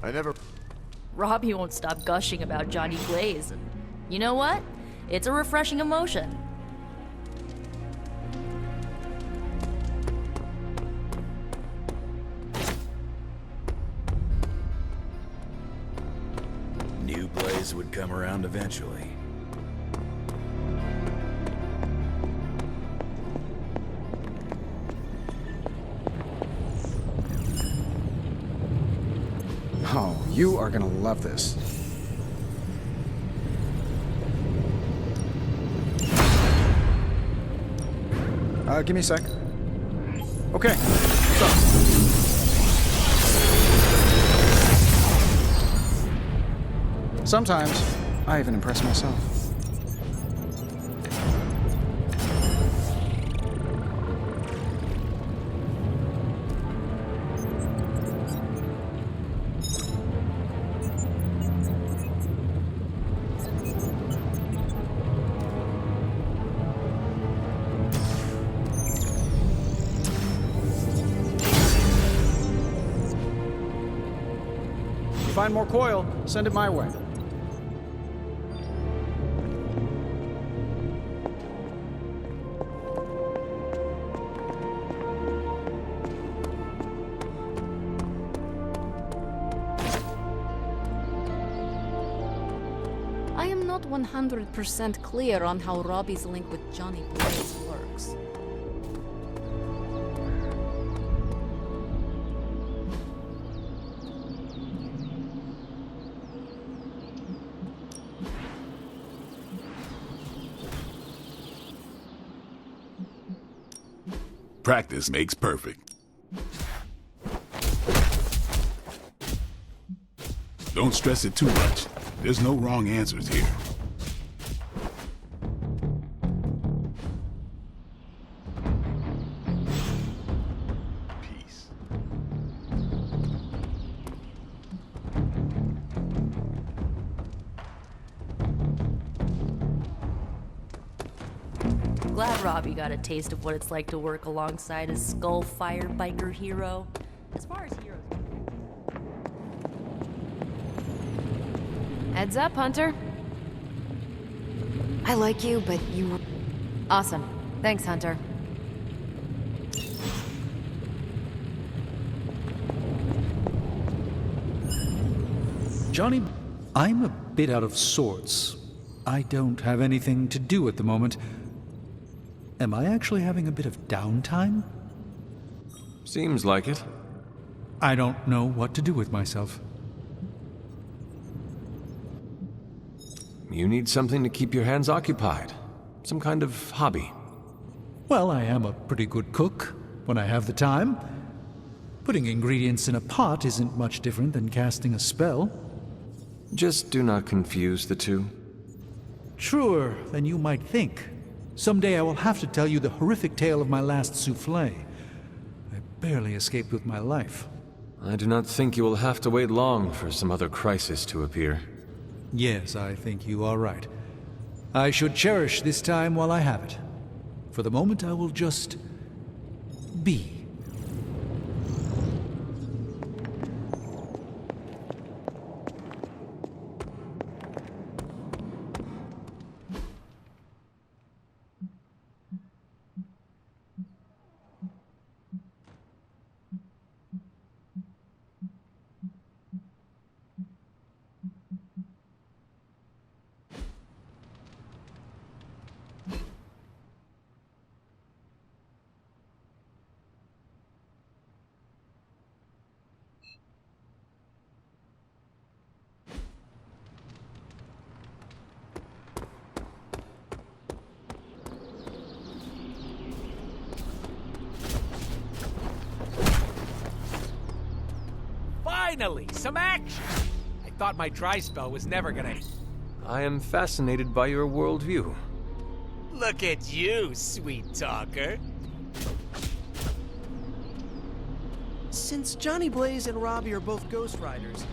I never... Robbie won't stop gushing about Johnny Blaze. And you know what? It's a refreshing emotion. New Blaze would come around eventually. Oh, you are gonna love this. Give me a sec. Okay, so. Sometimes, I even impress myself. Find more coil, send it my way. I am not 100% clear on how Robbie's link with Johnny Blaze works. Practice makes perfect. Don't stress it too much. There's no wrong answers here. Peace. Glad Robbie got a taste of what it's like to work alongside a Skullfire biker hero. As far as heroes... Heads up, Hunter. I like you, but you... Awesome. Thanks, Hunter. Johnny, I'm a bit out of sorts. I don't have anything to do at the moment. Am I actually having a bit of downtime? Seems like it. I don't know what to do with myself. You need something to keep your hands occupied. Some kind of hobby. Well, I am a pretty good cook when I have the time. Putting ingredients in a pot isn't much different than casting a spell. Just do not confuse the two. Truer than you might think. Someday I will have to tell you the horrific tale of my last souffle. I barely escaped with my life. I do not think you will have to wait long for some other crisis to appear. Yes, I think you are right. I should cherish this time while I have it. For the moment, I will just... be. Finally, some action! I thought my dry spell was never gonna... I am fascinated by your worldview. Look at you, sweet talker. Since Johnny Blaze and Robbie are both Ghost Riders,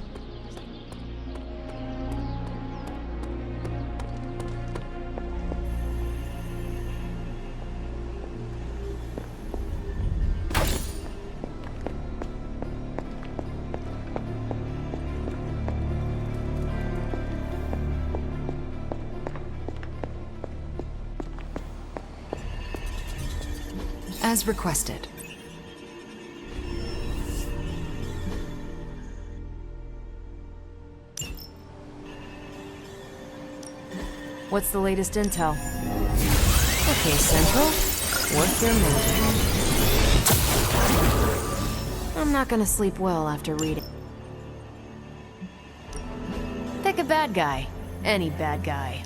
As requested. What's the latest intel? Okay, Central. Work your magic. I'm not gonna sleep well after reading. Pick a bad guy. Any bad guy.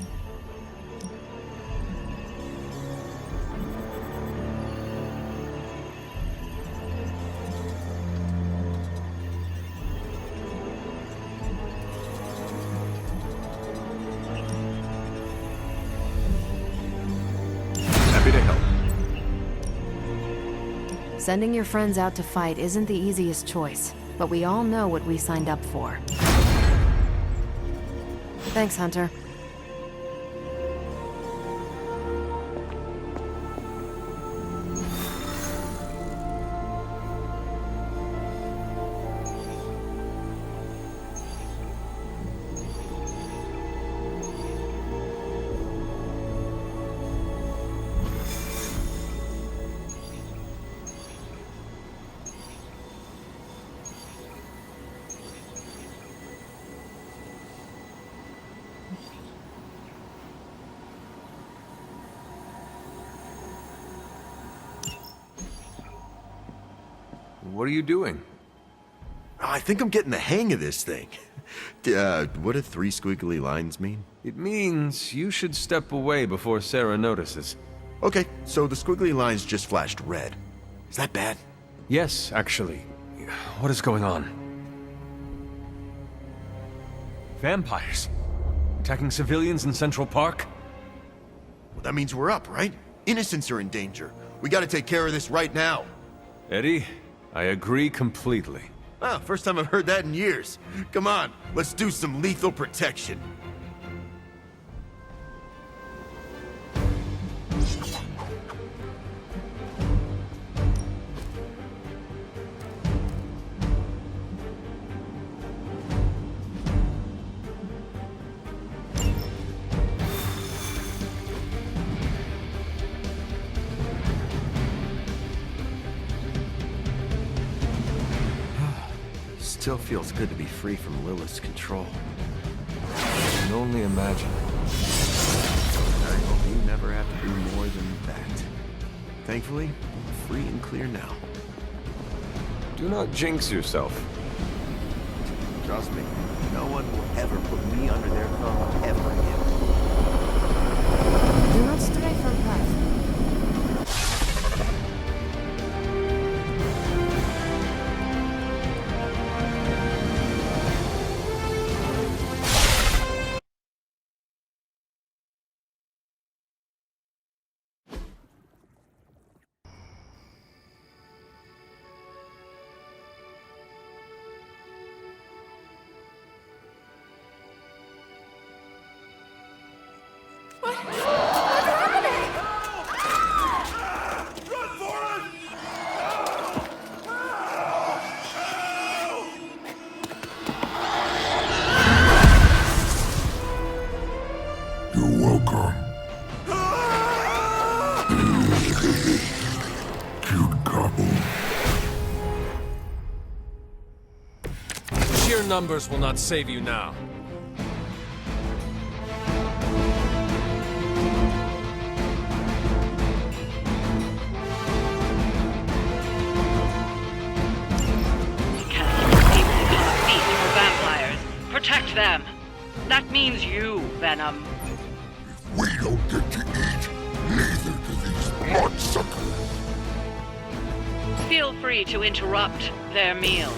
Happy to help. Sending your friends out to fight isn't the easiest choice, but we all know what we signed up for. Thanks, Hunter. What are you doing? I think I'm getting the hang of this thing. What do 3 squiggly lines mean? It means you should step away before Sarah notices. Okay, so the squiggly lines just flashed red. Is that bad? Yes, actually. What is going on? Vampires? Attacking civilians in Central Park? Well, that means we're up, right? Innocents are in danger. We gotta take care of this right now. Eddie, I agree completely. Ah, first time I've heard that in years. Come on, let's do some lethal protection. Still feels good to be free from Lilith's control. I can only imagine. I hope you never have to do more than that. Thankfully, I'm free and clear now. Do not jinx yourself. Trust me, no one will ever put me under their thumb ever again. Do not stray from path. You're welcome. Cute couple. Sheer numbers will not save you now. Protect them. That means you, Venom. We don't get to eat, neither do these bloodsuckers. Feel free to interrupt their meals.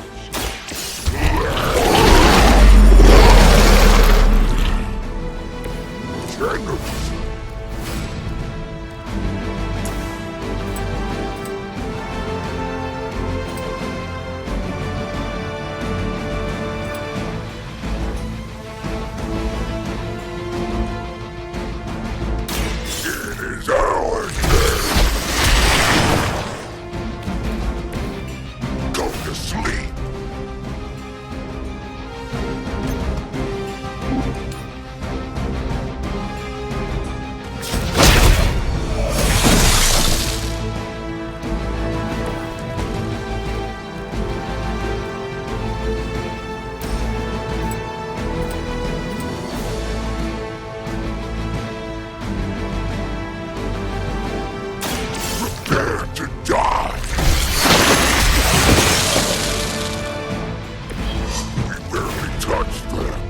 touch them.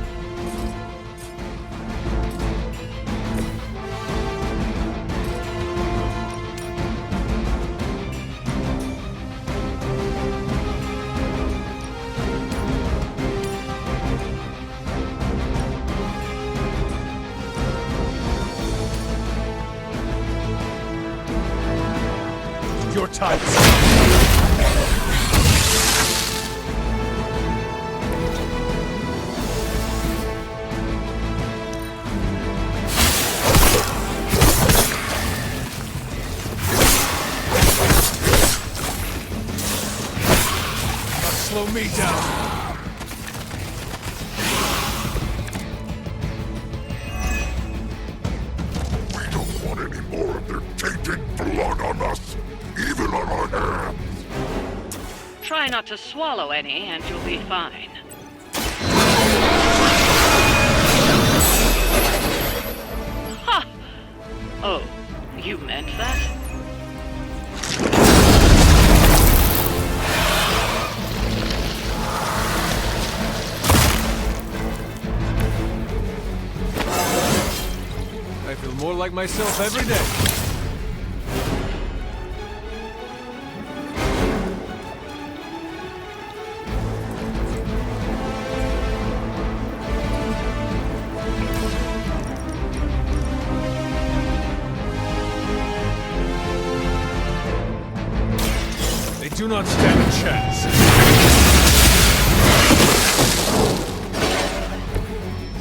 Your time. Slow me down. We don't want any more of their tainted blood on us, even on our hands. Try not to swallow any and you'll be fine. Ha! Oh, you meant that? I feel more like myself every day. They do not stand a chance.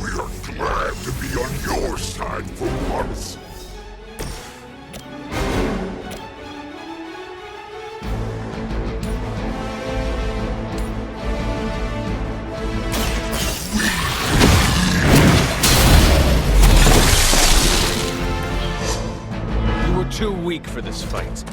We are glad to be on your side for once. You were too weak for this fight.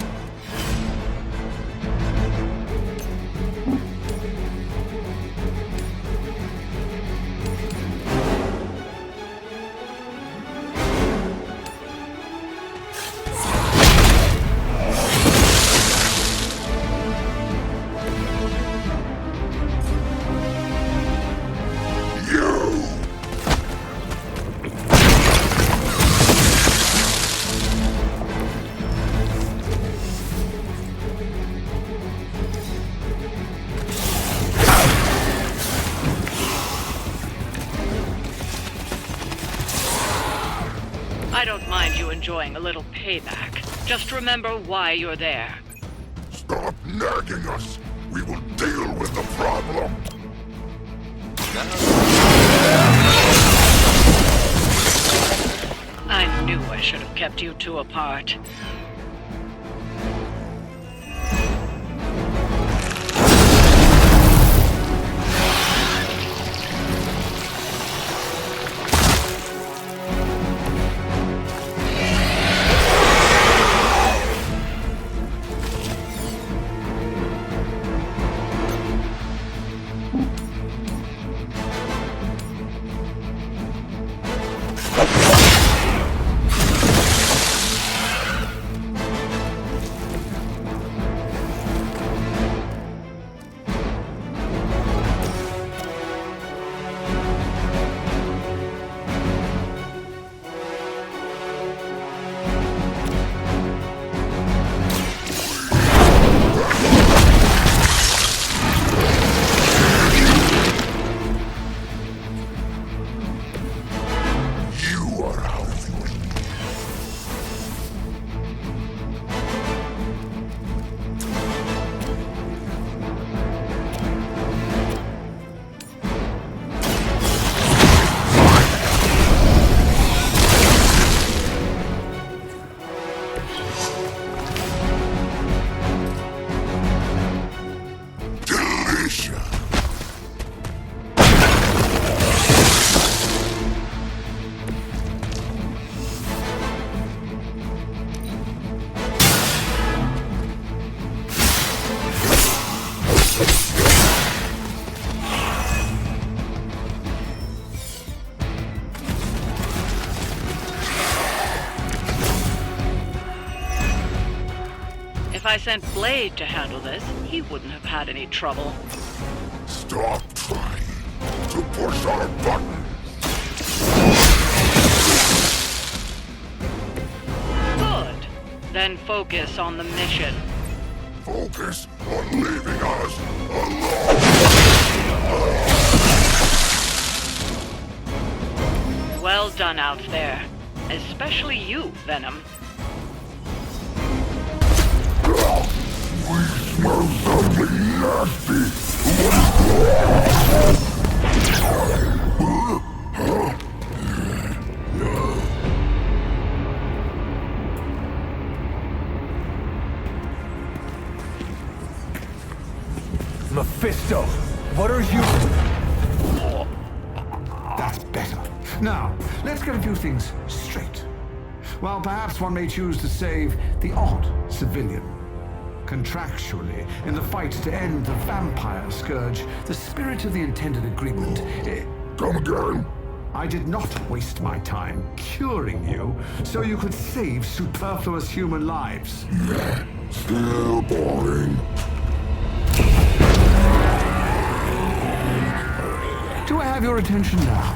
I don't mind you enjoying a little payback. Just remember why you're there. Stop nagging us. We will deal with the problem. I knew I should have kept you two apart. If I sent Blade to handle this, he wouldn't have had any trouble. Stop trying. to push our button. Good. Then focus on the mission. Focus on leaving us alone. Well done out there. Especially you, Venom. We smell something nasty. Mephisto, what are you... That's better. Now, let's get a few things straight. While perhaps one may choose to save the odd civilian. Contractually, in the fight to end the vampire scourge, the spirit of the intended agreement... Come again? I did not waste my time curing you so you could save superfluous human lives. Still boring. Do I have your attention now?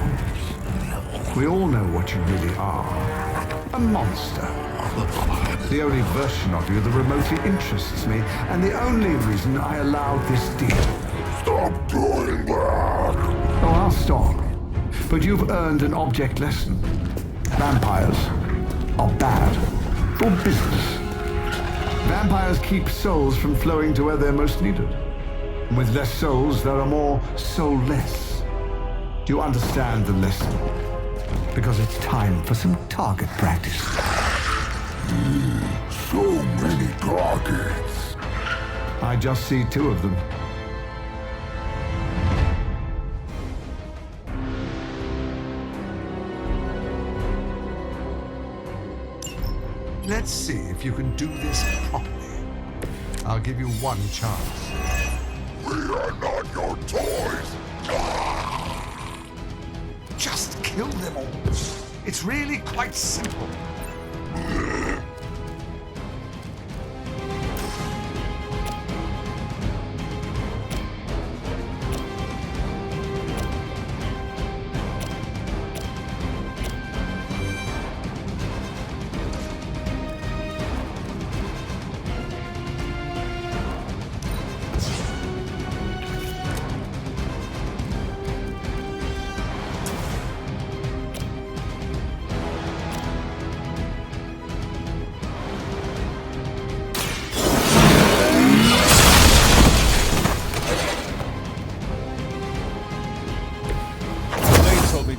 We all know what you really are. A monster. The only version of you that remotely interests me, and the only reason I allowed this deal. Stop doing that! Oh, I'll stop. But you've earned an object lesson. Vampires are bad for business. Vampires keep souls from flowing to where they're most needed. And with less souls, there are more soulless. Do you understand the lesson? Because it's time for some target practice. So many targets. I just see 2 of them. Let's see if you can do this properly. I'll give you one chance. We are not your toys. Just kill them all. It's really quite simple.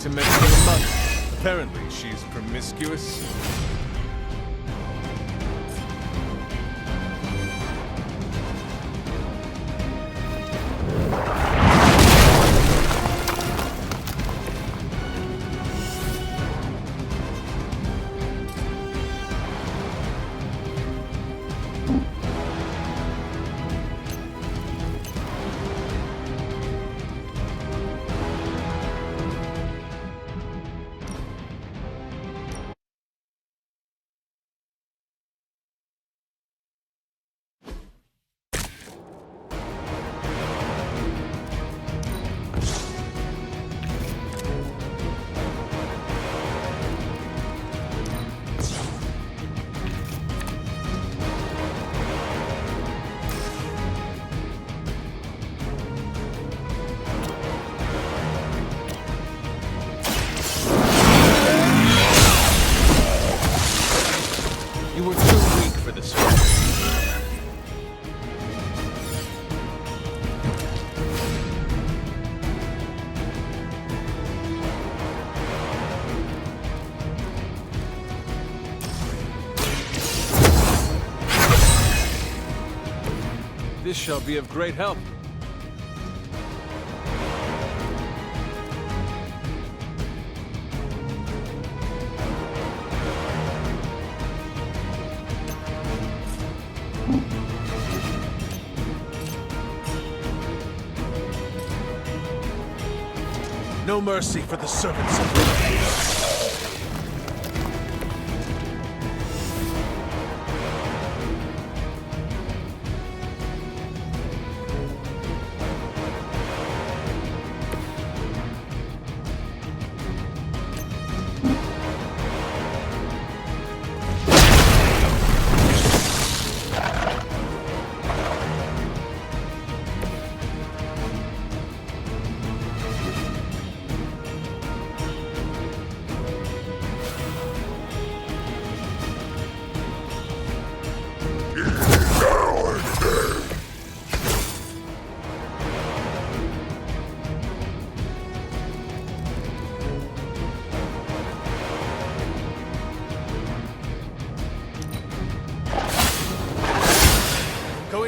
To mention a month. Apparently, she's promiscuous. You were too weak for this one. This shall be of great help. No mercy for the servants of liberty.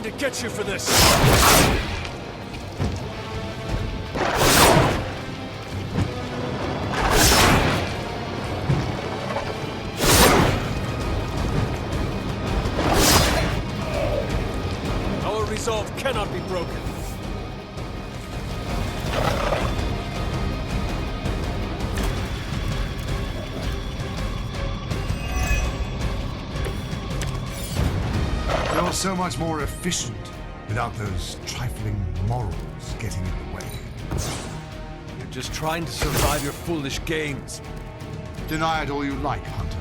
going to get you for this! Our resolve cannot be broken. You're so much more efficient without those trifling morals getting in the way. You're just trying to survive your foolish games. Deny it all you like, Hunter.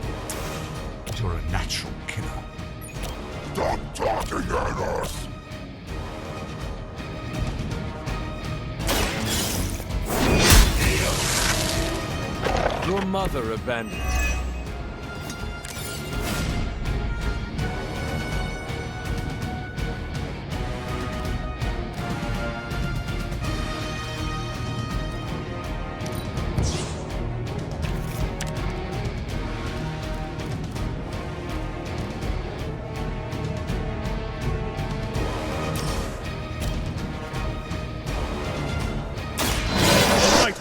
But you're a natural killer. Stop talking at us! Your mother abandoned you.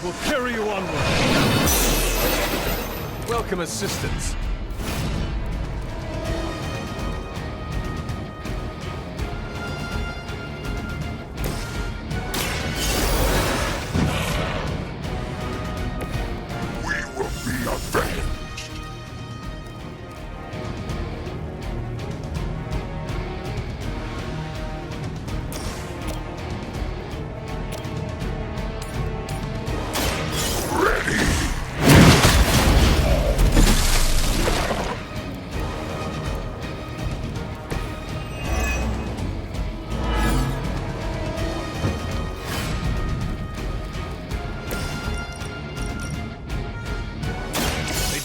Will carry you onward. Welcome assistance. We will be avenged!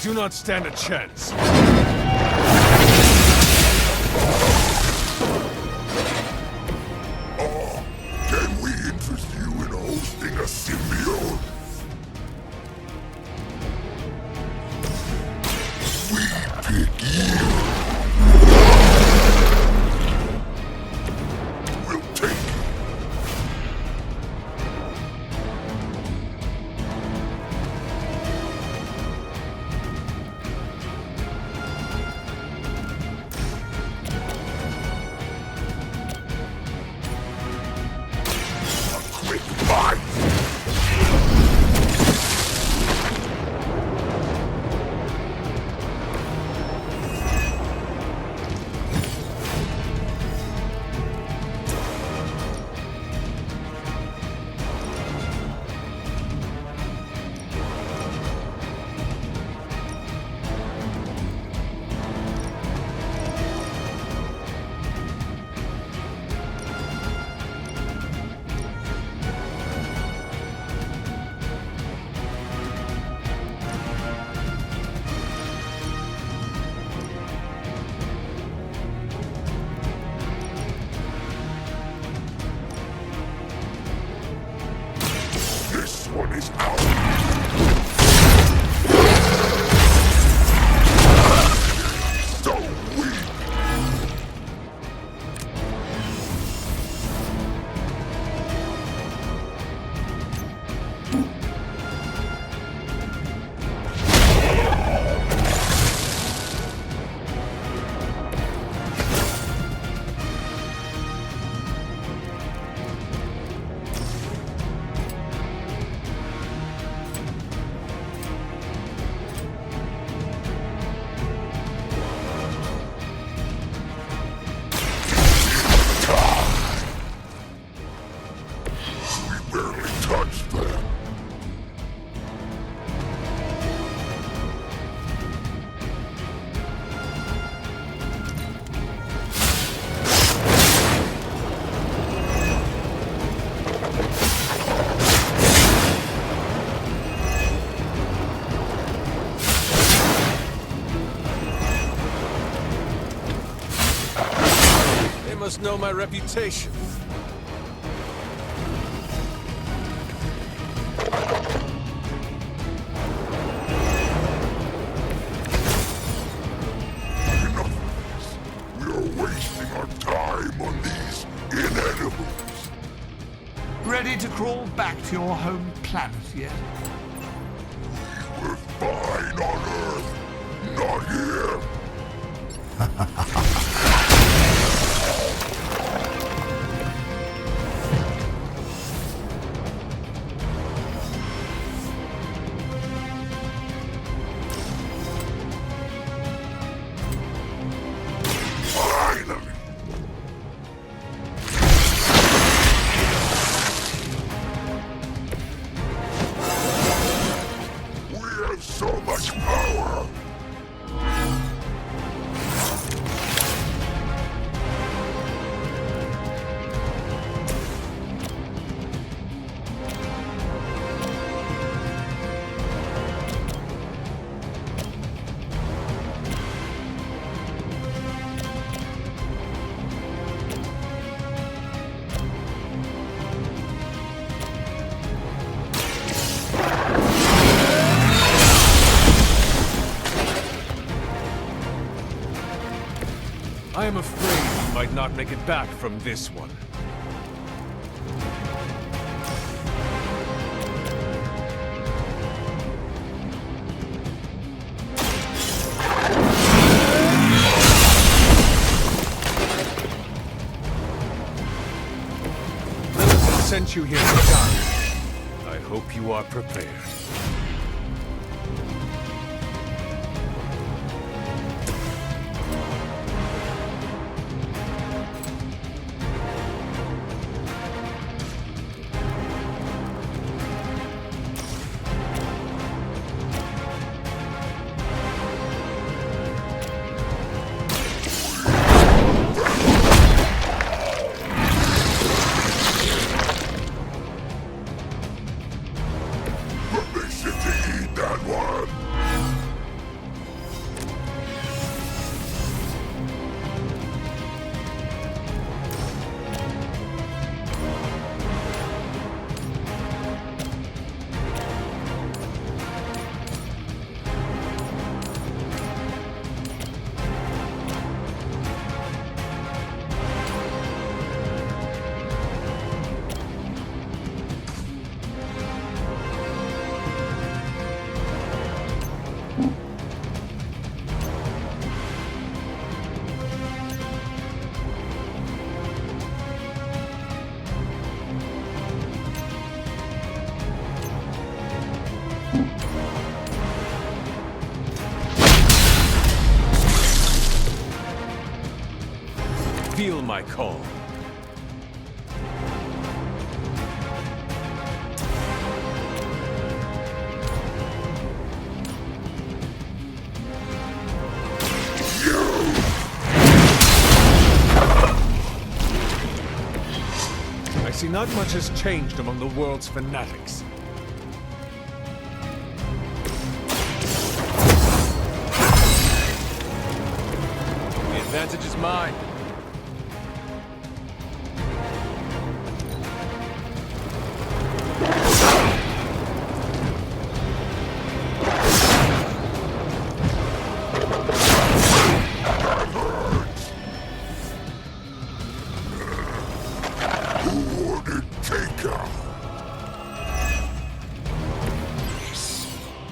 Do not stand a chance. Can we interest you in hosting a symbiote? We pick you. We'll take you. This one is out. So weak. must know my reputation. Enough of this. We are wasting our time on these to your home planet yet? We're fine on Earth, not here. So much power! I am afraid you might not make it back from this one. Lilith sent you here to die. I hope you are prepared. Feel my call. I see not much has changed among the world's fanatics. The advantage is mine.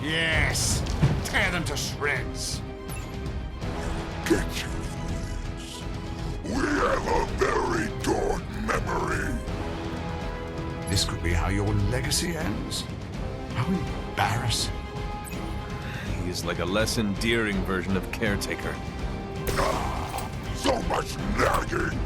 Yes! Tear them to shreds! Get you for this. We have a very dark memory. This could be how your legacy ends. How embarrassing. He is like a less endearing version of Caretaker. So much nagging!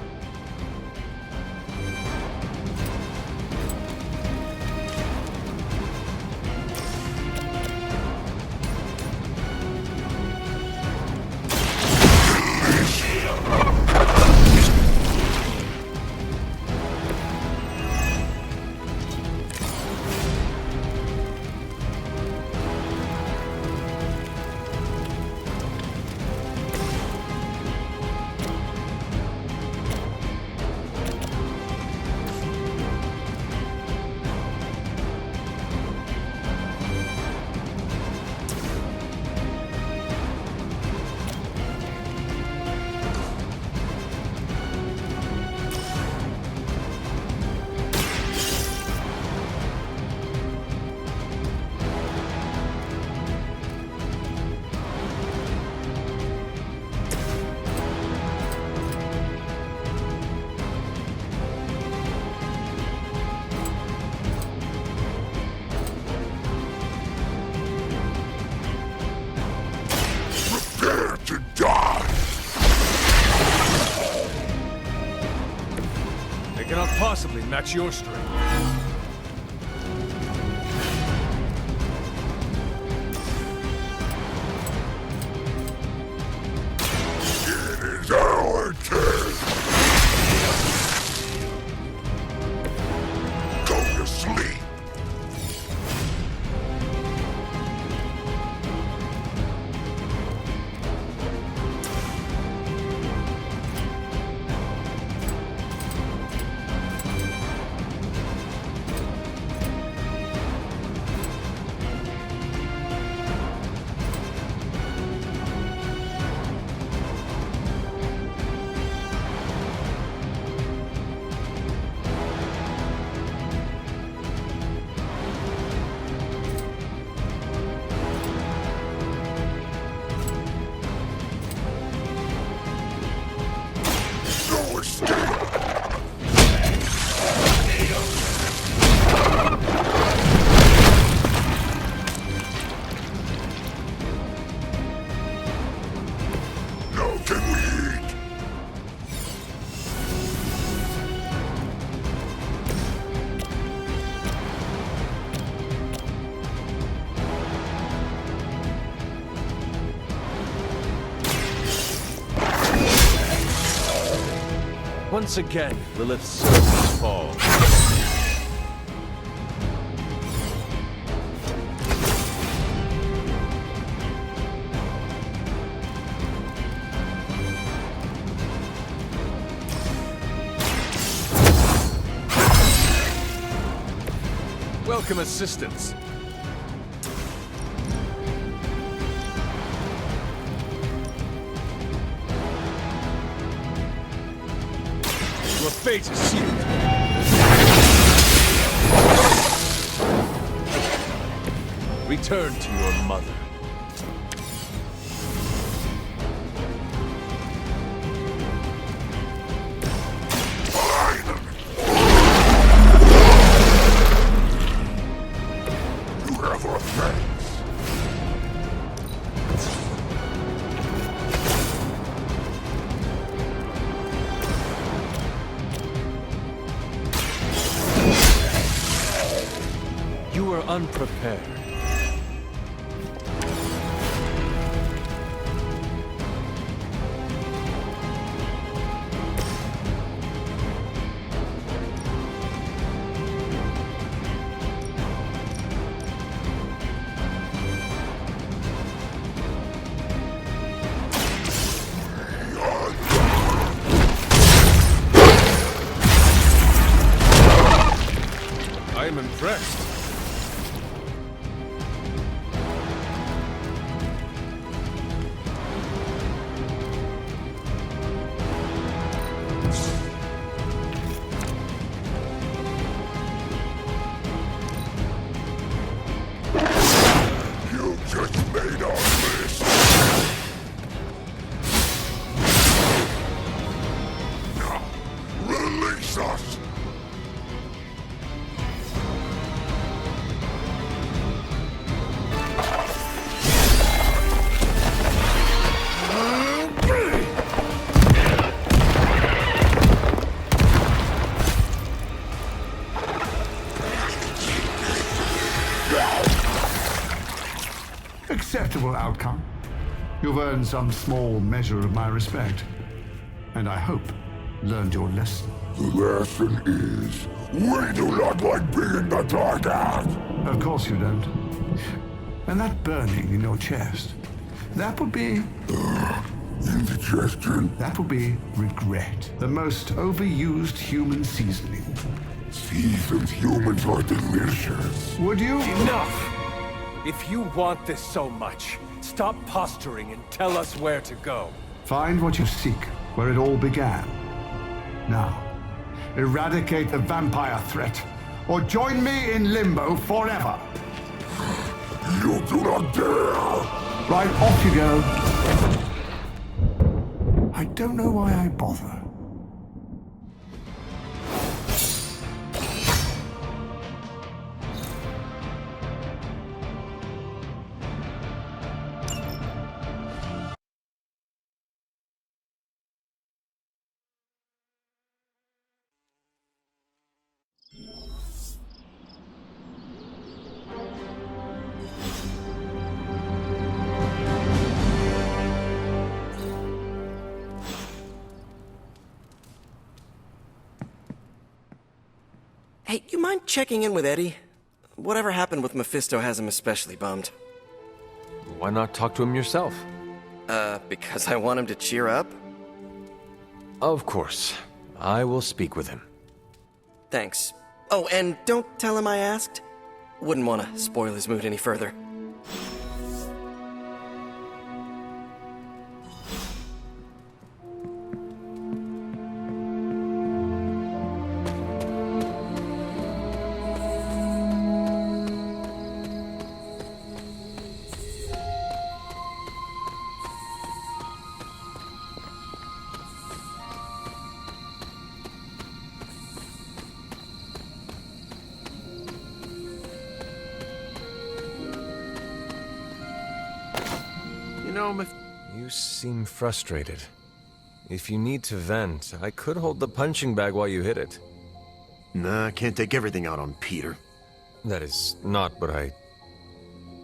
match your strength. It is our turn. Go to sleep. No escape. Now can we eat? Once again, Lilith's servants fall. Welcome assistance. Your fate is sealed. Return to your mother. You have our thanks. You were unprepared. I am impressed. You just made our list. Now, release us. Acceptable outcome. You've earned some small measure of my respect. And I hope learned your lesson. The lesson is, we do not like being the target. Of course you don't. And that burning in your chest, that would be... Indigestion. That would be regret. The most overused human seasoning. Seasoned humans are delicious. Would you? Enough! If you want this so much, stop posturing and tell us where to go. Find what you seek, where it all began. Now, eradicate the vampire threat, or join me in limbo forever. You do not dare! Right, off you go. I don't know why I bother. Hey, you mind checking in with Eddie? Whatever happened with Mephisto has him especially bummed. Why not talk to him yourself? Because I want him to cheer up? Of course. I will speak with him. Thanks. Oh, and don't tell him I asked. Wouldn't want to spoil his mood any further. You seem frustrated. If you need to vent, I could hold the punching bag while you hit it. Nah, I can't take everything out on Peter. That is not what I...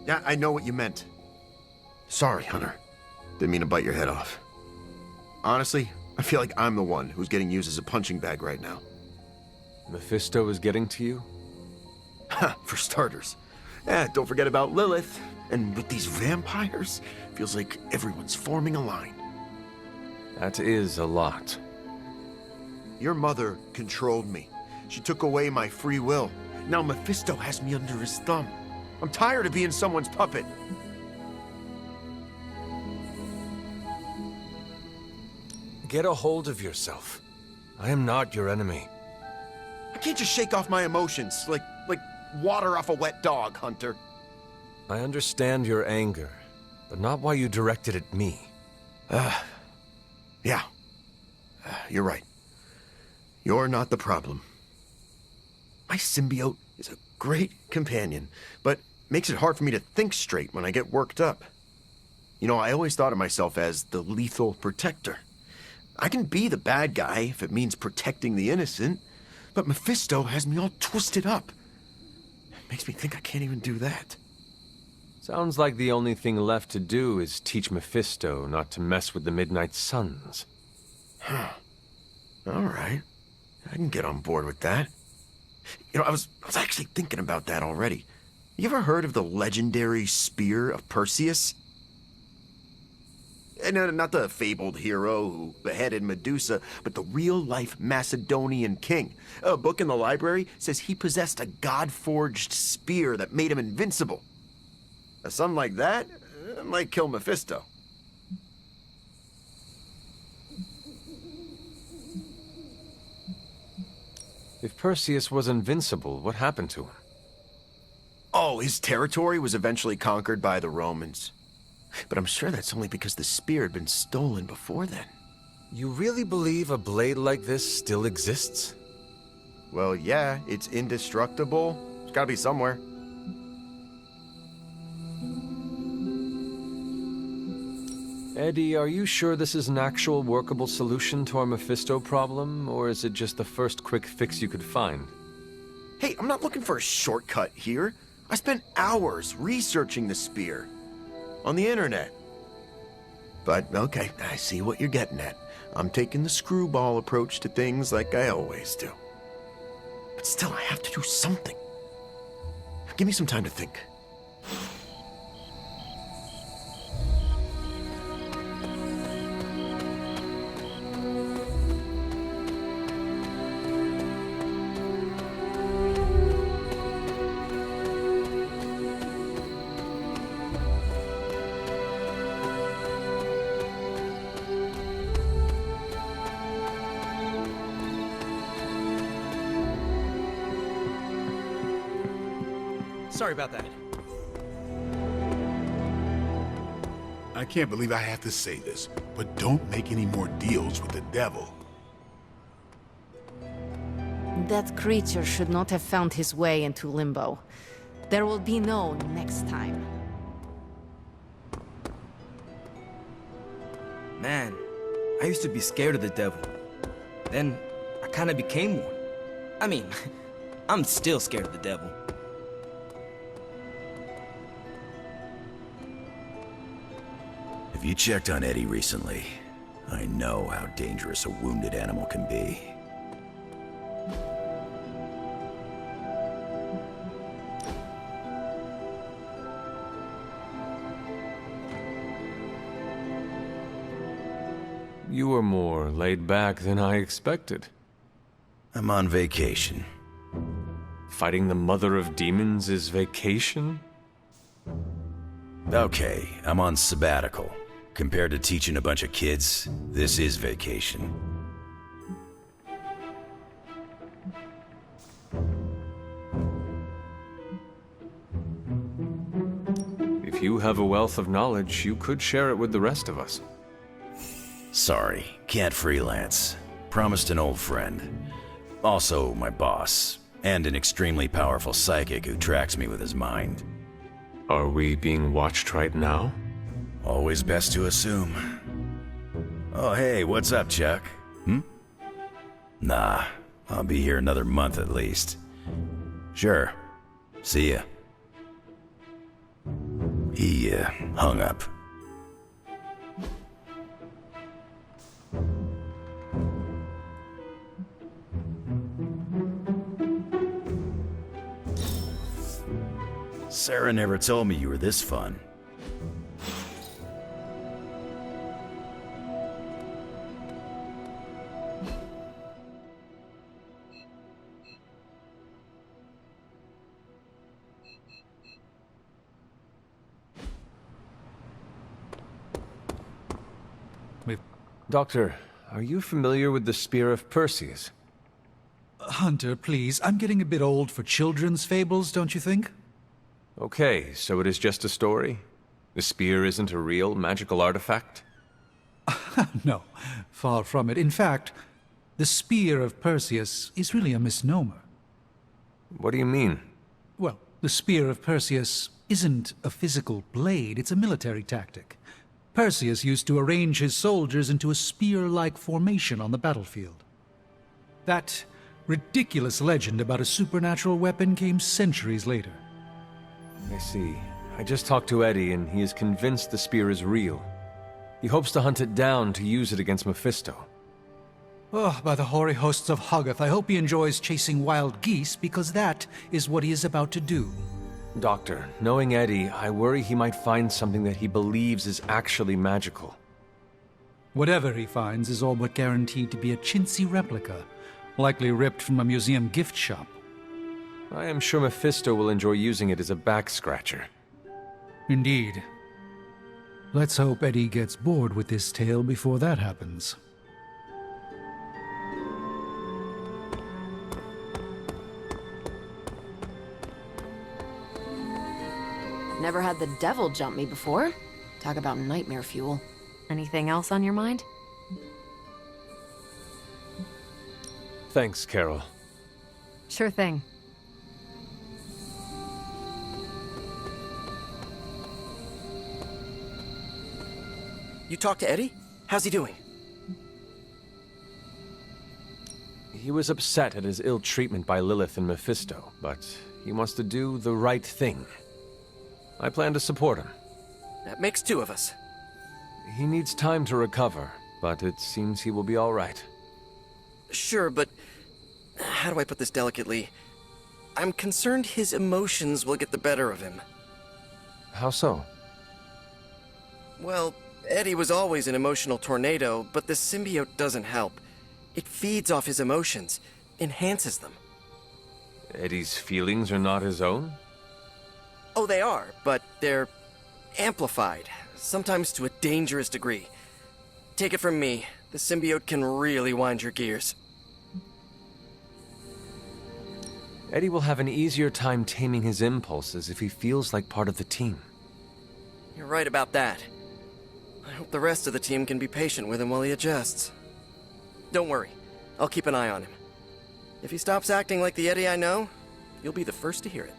Yeah, I know what you meant. Sorry, Hunter. Didn't mean to bite your head off. Honestly, I feel like I'm the one who's getting used as a punching bag right now. Mephisto is getting to you? Ha, for starters. Don't forget about Lilith. And with these vampires, feels like everyone's forming a line. That is a lot. Your mother controlled me. She took away my free will. Now Mephisto has me under his thumb. I'm tired of being someone's puppet. Get a hold of yourself. I am not your enemy. I can't just shake off my emotions like water off a wet dog, Hunter. I understand your anger, but not why you directed at me. Yeah. You're right. You're not the problem. My symbiote is a great companion, but makes it hard for me to think straight when I get worked up. You know, I always thought of myself as the lethal protector. I can be the bad guy if it means protecting the innocent, but Mephisto has me all twisted up. It makes me think I can't even do that. Sounds like the only thing left to do is teach Mephisto not to mess with the Midnight Suns. Huh. All right. I can get on board with that. You know, I was actually thinking about that already. You ever heard of the legendary spear of Perseus? No, not the fabled hero who beheaded Medusa, but the real-life Macedonian king. A book in the library says he possessed a god-forged spear that made him invincible. Something like that might kill Mephisto. If Perseus was invincible, what happened to him? Oh, his territory was eventually conquered by the Romans. But I'm sure that's only because the spear had been stolen before then. You really believe a blade like this still exists? Well, yeah, it's indestructible. It's gotta be somewhere. Eddie, are you sure this is an actual workable solution to our Mephisto problem, or is it just the first quick fix you could find? Hey, I'm not looking for a shortcut here. I spent hours researching the spear. On the internet. But, okay, I see what you're getting at. I'm taking the screwball approach to things like I always do. But still, I have to do something. Give me some time to think. Sorry about that. I can't believe I have to say this, but don't make any more deals with the devil. That creature should not have found his way into Limbo. There will be no next time. Man, I used to be scared of the devil. Then, I kinda became one. I mean, I'm still scared of the devil. Have you checked on Eddie recently? I know how dangerous a wounded animal can be. You were more laid back than I expected. I'm on vacation. Fighting the mother of demons is vacation? Okay, I'm on sabbatical. Compared to teaching a bunch of kids, this is vacation. If you have a wealth of knowledge, you could share it with the rest of us. Sorry, can't freelance. Promised an old friend. Also my boss, and an extremely powerful psychic who tracks me with his mind. Are we being watched right now? Always best to assume. Oh hey, what's up, Chuck? Nah, I'll be here another month at least. Sure. See ya. He, hung up. Sarah never told me you were this fun. Doctor, are you familiar with the Spear of Perseus? Hunter, please. I'm getting a bit old for children's fables, don't you think? Okay, so it is just a story? The spear isn't a real magical artifact? No, far from it. In fact, the Spear of Perseus is really a misnomer. What do you mean? Well, the Spear of Perseus isn't a physical blade, it's a military tactic. Perseus used to arrange his soldiers into a spear-like formation on the battlefield. That ridiculous legend about a supernatural weapon came centuries later. I see. I just talked to Eddie, and he is convinced the spear is real. He hopes to hunt it down to use it against Mephisto. Oh, by the hoary hosts of Hoggoth, I hope he enjoys chasing wild geese, because that is what he is about to do. Doctor, knowing Eddie, I worry he might find something that he believes is actually magical. Whatever he finds is all but guaranteed to be a chintzy replica, likely ripped from a museum gift shop. I am sure Mephisto will enjoy using it as a back-scratcher. Indeed. Let's hope Eddie gets bored with this tale before that happens. Never had the devil jump me before. Talk about nightmare fuel. Anything else on your mind? Thanks, Carol. Sure thing. You talked to Eddie? How's he doing? He was upset at his ill treatment by Lilith and Mephisto, but he wants to do the right thing. I plan to support him. That makes two of us. He needs time to recover, but it seems he will be all right. Sure, but how do I put this delicately? I'm concerned his emotions will get the better of him. How so? Well, Eddie was always an emotional tornado, but the symbiote doesn't help. It feeds off his emotions, enhances them. Eddie's feelings are not his own? Oh, they are, but they're amplified, sometimes to a dangerous degree. Take it from me, the symbiote can really wind your gears. Eddie will have an easier time taming his impulses if he feels like part of the team. You're right about that. I hope the rest of the team can be patient with him while he adjusts. Don't worry, I'll keep an eye on him. If he stops acting like the Eddie I know, you'll be the first to hear it.